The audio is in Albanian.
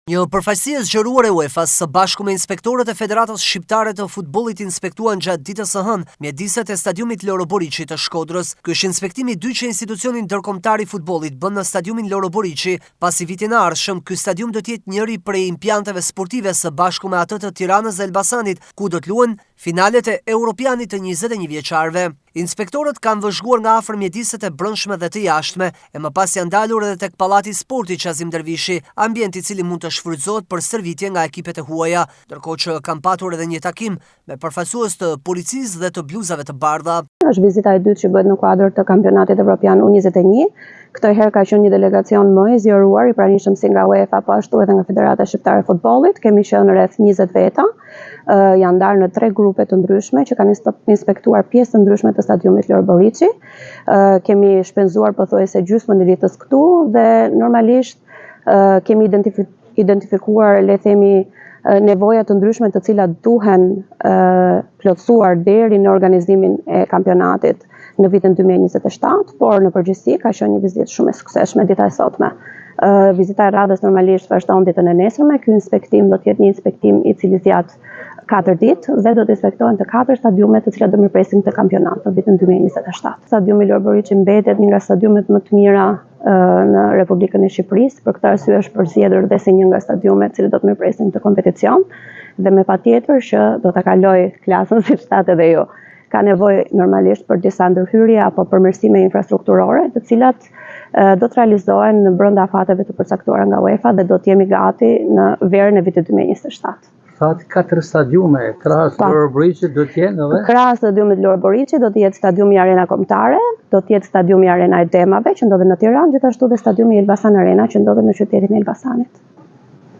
Një përfaqësi e zgjeruar e UEFA-s së bashku me inspektorët e Federatës Shqiptare të Futbollit inspektuan gjatë ditës së hënë mjediset e stadiumit Loro Boriçi të Shkodrës. Ky është inspektimi i dytë që institucioni ndërkombëtar i futbollit bën në stadiumin Loro Boriçi, pasi vitin e ardhshëm ky stadium do të jetë njëri prej impianteve sportive së bashku me atë të Tiranës dhe Elbasanit, ku do të luhen finalet e Europianit të 21 vjeçarëve. Inspektorët kanë vëzhguar nga afër mjediset e brendshme dhe të jashtme, e më pas janë dalur edhe tek Pallati i Sportit Qazim Dervishi, ambient i cili mund të shfrytëzohet për stërvitje nga ekipet e huaja, ndërkohë që kanë patur edhe një takim me përfaqësues të policisë dhe të bluzave të bardha. Është vizita e dytë që bëhet në kuadër të kampionatit evropian U21. Këtë herë ka qenë një delegacion më i zgjeruar i pranishëm si nga UEFA, po ashtu edhe nga Federata Shqiptare e Futbollit. Kemi qenë rreth 20 veta. Janë ndarë në 3 grupe të ndryshme që kanë inspektuar pjesë të ndryshme të stadiumit Loro Boriçi. Kemi shpenzuar pothuajse gjysmën e ditës këtu dhe normalisht kemi identifikuar, le themi, nevoja të ndryshme të cilat duhen plotësuar deri në organizimin e kampionatit në vitin 2027, por në përgjithësi ka qenë një vizitë shumë e suksesshme dita e sotme. Vizita e radhës normalisht vazhdon ditën e nesërme. Ky inspektim do të jetë një inspektim i cili zgjat 4 ditë dhe do të inspektohen të 4 stadiumet të cilat do mirëpresin këtë kampionat në vitin 2027. Stadiumi Loro Boriçi mbetet një nga stadiumet më të mira në Republikën e Shqipërisë. Për këtë arsye është përzgjedhur dhe si një nga stadiumet që do të mirëpresin këtë kompeticion dhe me patjetër që do ta kaloj klasën siç thatë edhe ju. Ka nevojë normalisht për disa ndërhyrje apo përmirësime infrastrukturore, të cilat do të realizohen në brenda fateve të përcaktuara nga UEFA dhe do të jemi gati në verën e vitit 2027. Fati 4 stadiume, krahas Loro Boriçi do të jenë edhe? Krahas stadiumit Loro Boriçi do të jetë stadiumi Arena Kombëtare, do të jetë stadiumi Arena e Demave që ndodhet në Tiranë, gjithashtu dhe stadiumi Elbasan Arena që ndodhet në qytetin e Elbasanit.